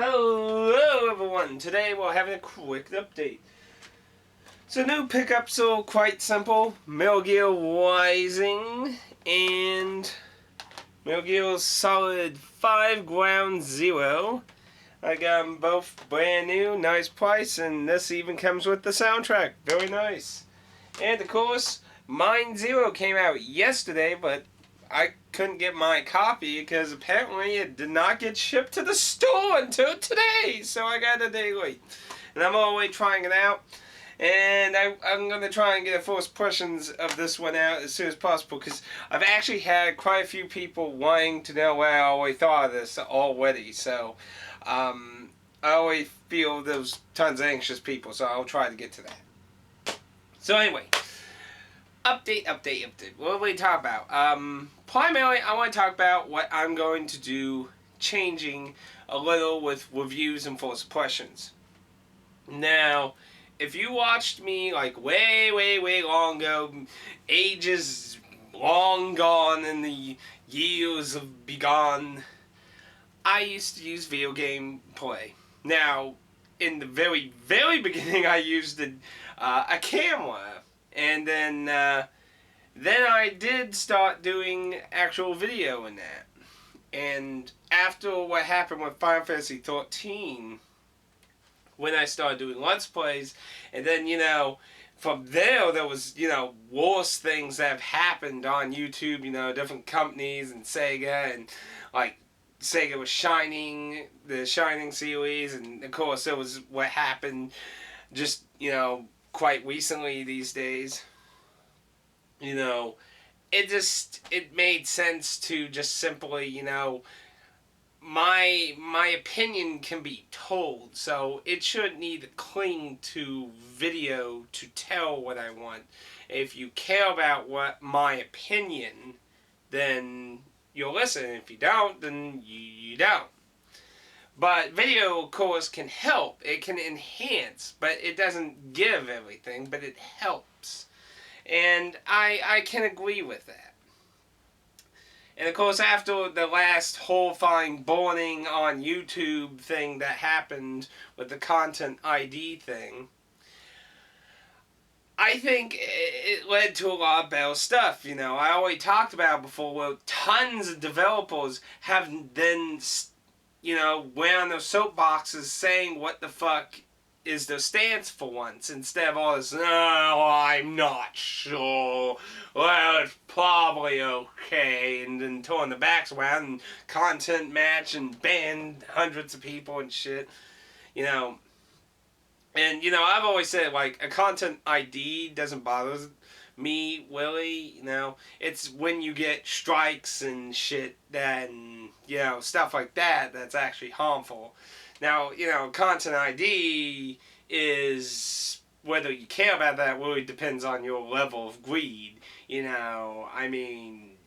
Hello everyone, today we're having a quick update. So new pickups are quite simple, Metal Gear Rising and Metal Gear Solid 5 Ground Zero. I got them both brand new, nice price, and this even comes with the soundtrack, very nice. And of course, Mine Zero came out yesterday, but I couldn't get my copy because apparently it did not get shipped to the store until today, so I got a day late. And I'm already trying it out, and I'm going to try and get a first impressions of this one out as soon as possible, because I've actually had quite a few people wanting to know what I already thought of this already, so I always feel those tons of anxious people, so I'll try to get to that. So anyway, update. What are we talking about? Primarily, I want to talk about what I'm going to do, changing a little with reviews and first impressions. Now, if you watched me like way long ago, ages long gone in the years of begone, I used to use video game play. Now, in the very beginning, I used a camera. And then I did start doing actual video in that. And after what happened with Final Fantasy 13, when I started doing Let's Plays, and then, from there was, worse things that have happened on YouTube, different companies and Sega, and, like, Sega was Shining, the Shining series, and, of course, it was what happened just, quite recently these days. It made sense to just simply, my opinion can be told, so it shouldn't need to cling to video to tell what I want. If you care about what my opinion, then you'll listen. If you don't, then you don't. But video, of course, can help. It can enhance, but it doesn't give everything, but it helps. And I can agree with that. And, of course, after the last horrifying burning on YouTube thing that happened with the Content ID thing, I think it led to a lot of better stuff. I already talked about it before, where tons of developers have then went on those soapboxes saying what the fuck is their stance for once, instead of all this, no, I'm not sure, well, it's probably okay, and then throwing the backs around and content match and ban hundreds of people and shit, And, I've always said, like, a content ID doesn't bother me, really, it's when you get strikes and shit, then, stuff like that, that's actually harmful. Now, content ID is, whether you care about that really depends on your level of greed, I mean,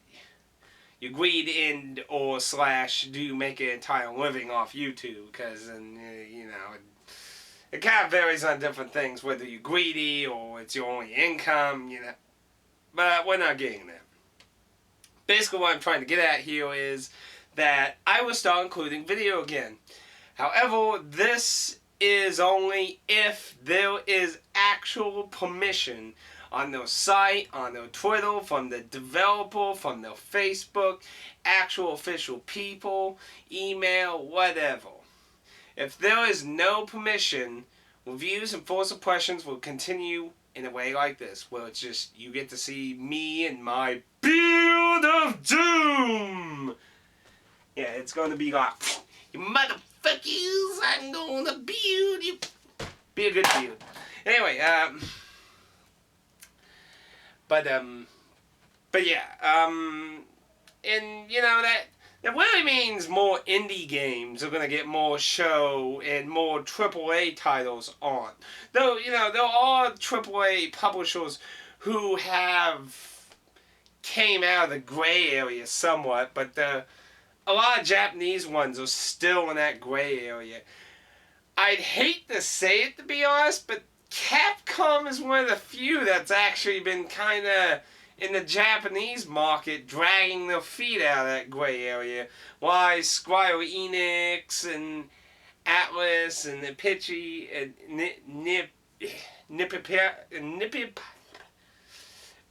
you greed do you make an entire living off YouTube, because, it kind of varies on different things, whether you're greedy or it's your only income, But we're not getting there. Basically, what I'm trying to get at here is that I will start including video again. However, this is only if there is actual permission on their site, on their Twitter, from the developer, from their Facebook, actual official people, email, whatever. If there is no permission, reviews and first impressions will continue in a way like this, where it's just, you get to see me and my beard of doom! Yeah, it's going to be like, you motherfuckers, I'm going to build you. Be a good build. Anyway, but yeah, and, that really means more indie games are going to get more show and more AAA titles on. Though, there are AAA publishers who have came out of the gray area somewhat, but a lot of Japanese ones are still in that gray area. I'd hate to say it, to be honest, but Capcom is one of the few that's actually been kind of in the Japanese market dragging their feet out of that gray area. Why Square Enix and Atlas and the Pitchy and Nip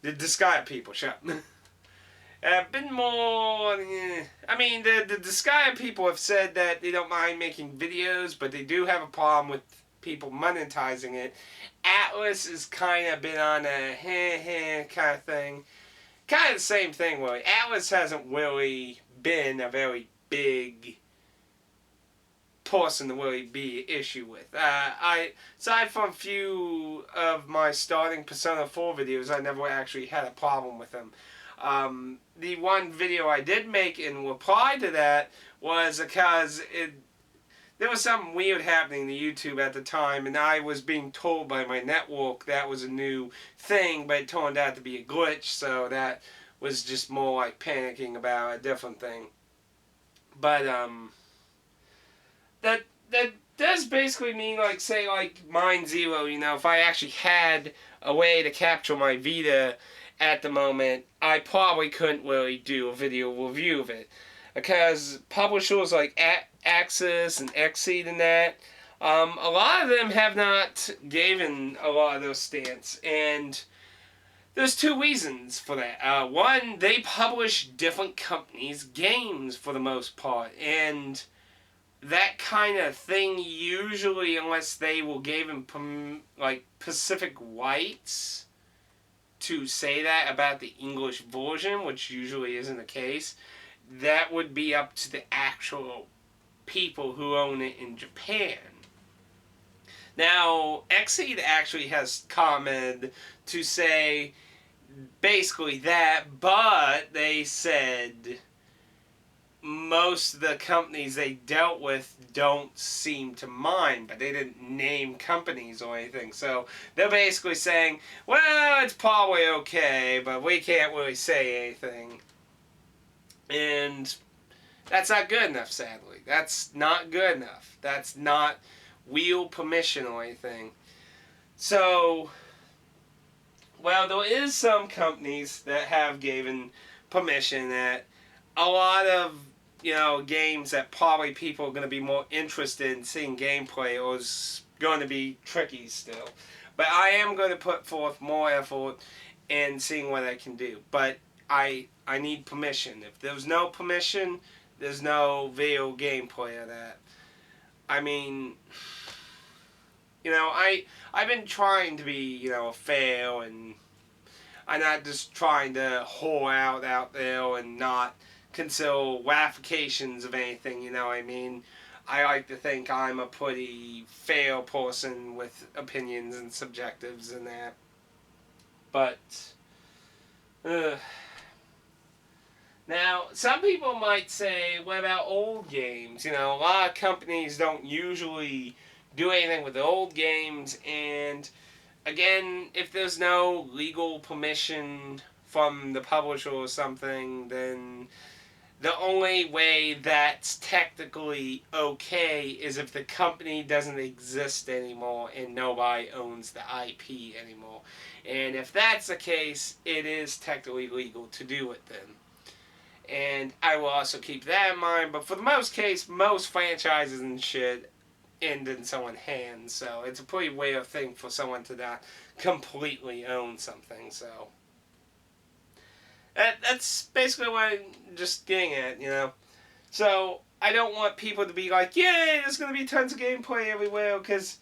the Disgaea people. Shut up. Been more. I mean, the Disgaea people have said that they don't mind making videos, but they do have a problem with people monetizing it. Atlas has kind of been on a kind of thing. Kind of the same thing, really. Atlas hasn't really been a very big person to really be an issue with. Aside from a few of my starting Persona 4 videos, I never actually had a problem with them. The one video I did make in reply to that was because there was something weird happening to YouTube at the time, and I was being told by my network that was a new thing, but it turned out to be a glitch, so that was just more like panicking about a different thing. But, that does basically mean, like, say, like, Mind Zero, you know, if I actually had a way to capture my Vita at the moment, I probably couldn't really do a video review of it. Because publishers like Axis and Exceed and that, a lot of them have not given a lot of those stance. And there's two reasons for that. One, they publish different companies' games for the most part. And that kind of thing usually, unless they will give them like Pacific rights to say that about the English version, which usually isn't the case, that would be up to the actual people who own it in Japan. Now, Exceed actually has commented to say basically that, but they said most of the companies they dealt with don't seem to mind, but they didn't name companies or anything. So they're basically saying, well, it's probably okay, but we can't really say anything. And that's not good enough, sadly. That's not good enough. That's not real permission or anything. So, well, there is some companies that have given permission that a lot of, you know, games that probably people are going to be more interested in seeing gameplay or is going to be tricky still. But I am going to put forth more effort in seeing what I can do. But I need permission. If there's no permission, there's no video gameplay of that. I mean, you know, I've been trying to be, you know, fair, and I'm not just trying to whore out there and not consider ramifications of anything, you know what I mean? I like to think I'm a pretty fair person with opinions and subjectives and that. But, now, some people might say, what about old games? You know, a lot of companies don't usually do anything with the old games, and again, if there's no legal permission from the publisher or something, then the only way that's technically okay is if the company doesn't exist anymore and nobody owns the IP anymore. And if that's the case, it is technically legal to do it then. And I will also keep that in mind, but for the most case, most franchises and shit end in someone's hands, so it's a pretty rare thing for someone to not completely own something, so that's basically what I'm just getting at, you know. So I don't want people to be like, yay, there's going to be tons of gameplay everywhere, because,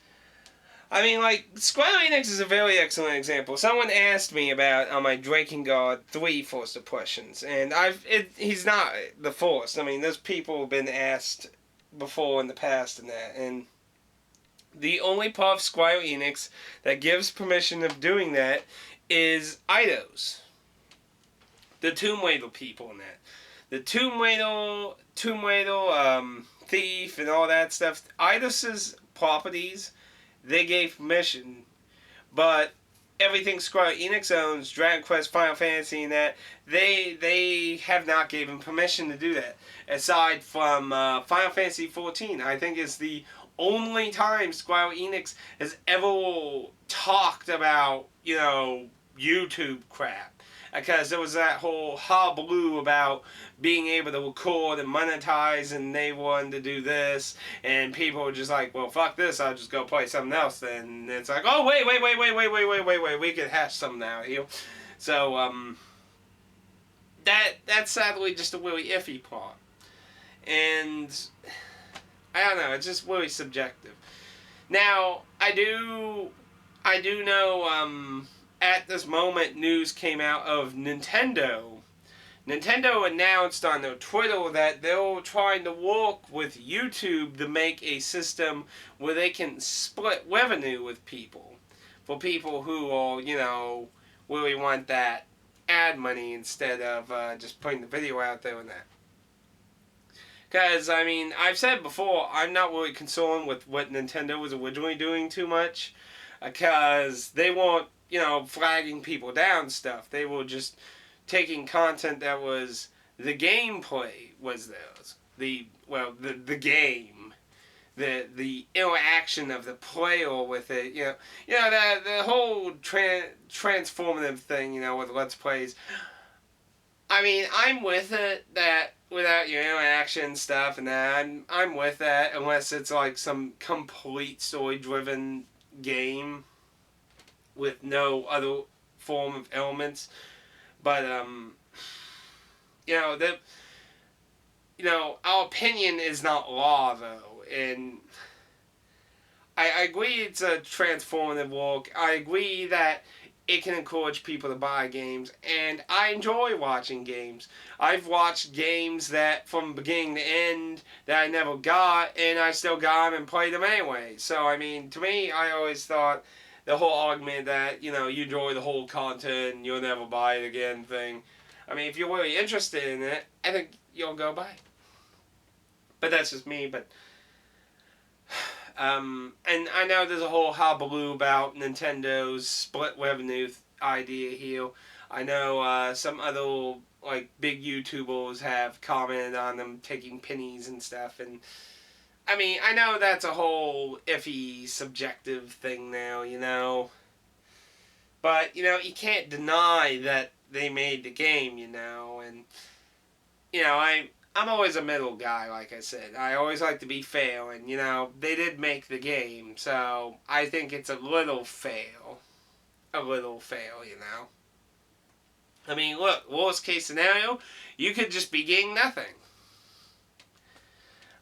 I mean, like, Square Enix is a very excellent example. Someone asked me about on my Drakengard 3 First Impressions, and he's not the first. I mean, there's people who've been asked before in the past and that, and the only part of Square Enix that gives permission of doing that is Eidos. The Tomb Raider people in that. The Tomb Raider, Thief, and all that stuff. Eidos' properties, they gave permission. But everything Square Enix owns, Dragon Quest, Final Fantasy, and that, they have not given permission to do that. Aside from Final Fantasy XIV, I think is the only time Square Enix has ever talked about, you know, YouTube crap. because there was that whole hullabaloo about being able to record and monetize, and they wanted to do this, and people were just like, well, fuck this, I'll just go play something else then. And it's like, oh, wait, we can hash something out here. So, that's sadly just a really iffy part. And I don't know, it's just really subjective. Now, I do know, at this moment, news came out of Nintendo. Nintendo announced on their Twitter that they're trying to work with YouTube to make a system where they can split revenue with people. For people who are, really want that ad money instead of just putting the video out there and that. Because, I mean, I've said before, I'm not really concerned with what Nintendo was originally doing too much. Because they weren't, flagging people down stuff. They were just taking content that was, the gameplay was theirs. The game. The interaction of the player with it. The whole transformative thing, with Let's Plays. I mean, I'm with it that without your interaction stuff and that, I'm with that unless it's like some complete story-driven game with no other form of elements. But our opinion is not law though, and I agree it's a transformative work. I agree that it can encourage people to buy games, and I enjoy watching games. I've watched games that from beginning to end that I never got, and I still got them and played them anyway. So, I mean, to me, I always thought the whole argument that, you enjoy the whole content and you'll never buy it again thing. I mean, if you're really interested in it, I think you'll go buy it. But that's just me, but... and I know there's a whole hullabaloo about Nintendo's split revenue idea here. I know some other big YouTubers have commented on them taking pennies and stuff, and I mean, I know that's a whole iffy, subjective thing now, but you can't deny that they made the game, and I'm always a middle guy, like I said. I always like to be fair, and, they did make the game, so I think it's a little fail. A little fail, I mean, look, worst case scenario, you could just be getting nothing.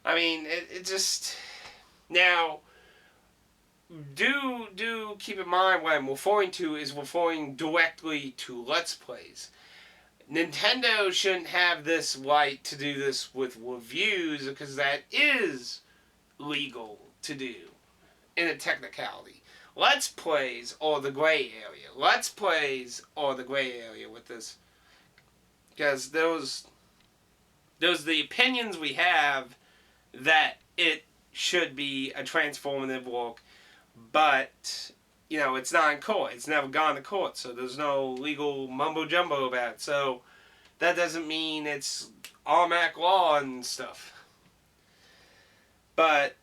I mean, it just... Now, do keep in mind what I'm referring to is referring directly to Let's Plays. Nintendo shouldn't have this right to do this with reviews because that is legal to do in a technicality. Let's Plays are the gray area. Let's Plays are the gray area with this. Because those the opinions we have that it should be a transformative work, but... it's not in court. It's never gone to court, so there's no legal mumbo-jumbo about it. So, that doesn't mean it's automatic law and stuff. But,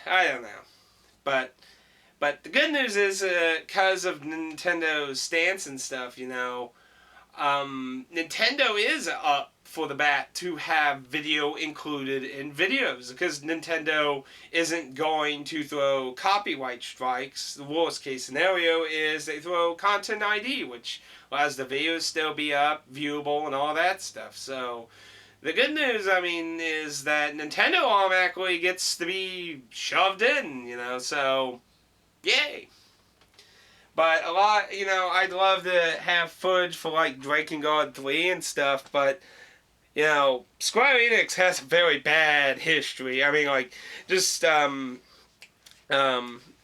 I don't know. But the good news is, because of Nintendo's stance and stuff, Nintendo is up for the bat to have video included in videos, because Nintendo isn't going to throw copyright strikes. The worst case scenario is they throw content ID, which allows the videos still be up, viewable, and all that stuff. So the good news, I mean, is that Nintendo automatically gets to be shoved in, so yay. But a lot, I'd love to have footage for Drakengard 3 and stuff, but Square Enix has a very bad history. I mean,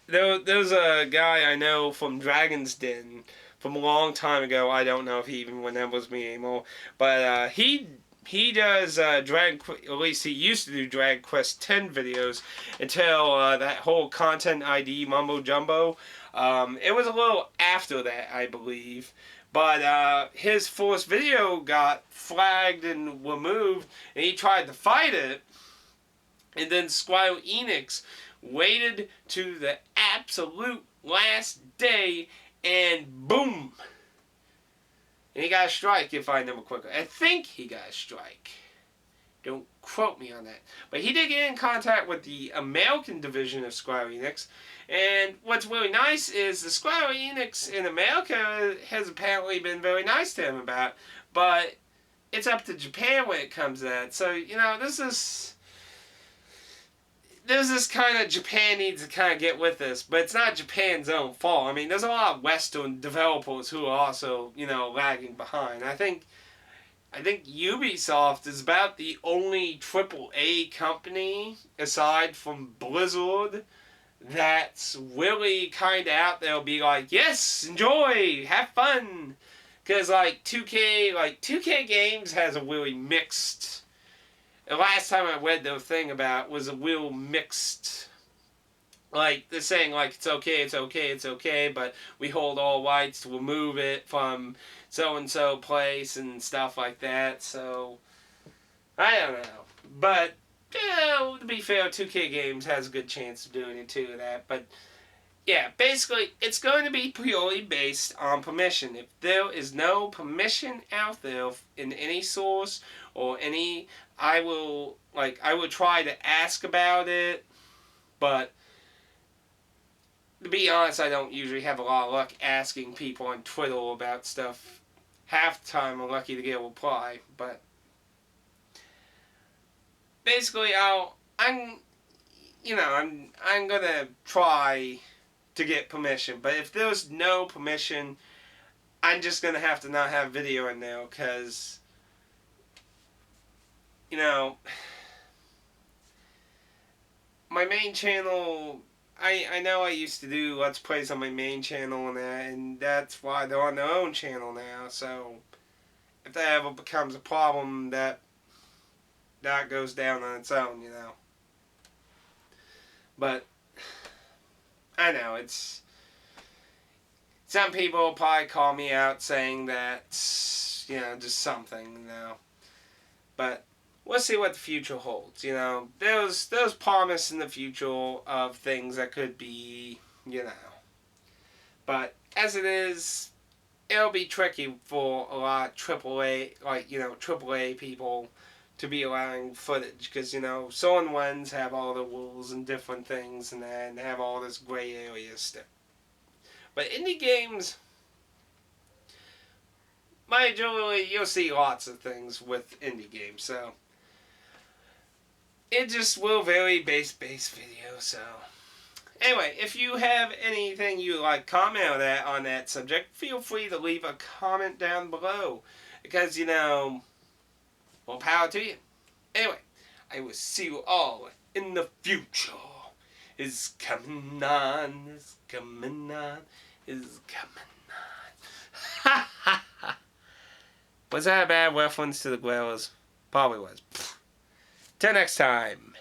there's a guy I know from Dragon's Den from a long time ago. I don't know if he even remembers me anymore, but he does at least he used to do Dragon Quest X videos until that whole content ID mumbo jumbo. It was a little after that, I believe. But his first video got flagged and removed, and he tried to fight it. And then Square Enix waited to the absolute last day, and boom! And he got a strike, if I remember quickly. I think he got a strike. Don't quote me on that. But he did get in contact with the American division of Square Enix. And what's really nice is the Square Enix in America has apparently been very nice to him about it. But it's up to Japan when it comes to that. So, you know, this is kind of, Japan needs to kind of get with this. But it's not Japan's own fault. I mean, there's a lot of Western developers who are also, you know, lagging behind. I think Ubisoft is about the only AAA company, aside from Blizzard, that's really kind of out there will be like, yes, enjoy, have fun. Because, like, 2K games has a really mixed... The last time I read the thing about it was a real mixed... Like, they're saying, like, it's okay, but we hold all rights to remove it from so-and-so place and stuff like that, so... I don't know. But, yeah, to be fair, 2K Games has a good chance of doing it too, that, but... Yeah, basically, it's going to be purely based on permission. If there is no permission out there in any source or any... I will try to ask about it, but... To be honest, I don't usually have a lot of luck asking people on Twitter about stuff. Half the time I'm lucky to get a reply, but basically I'm gonna try to get permission. But if there's no permission, I'm just gonna have to not have video in there, because you know, my main channel, I know I used to do Let's Plays on my main channel and that's why they're on their own channel now, so if that ever becomes a problem, that goes down on its own, you know. But, I know, it's... Some people will probably call me out saying that, you know, just something, you know. But... we'll see what the future holds, you know. There's promise in the future of things that could be, you know. But as it is, it'll be tricky for a lot of AAA people to be allowing footage. Because, you know, certain ones have all the rules and different things and then have all this gray area stuff. But indie games... majorly, you'll see lots of things with indie games, so... it just will vary base video, so... Anyway, if you have anything you like comment on that subject, feel free to leave a comment down below. Because, you know, more power to you. Anyway, I will see you all in the future. Is coming on, is coming on, is coming on. Ha ha ha! Was that a bad reference to the Growlers? Probably was. Till next time.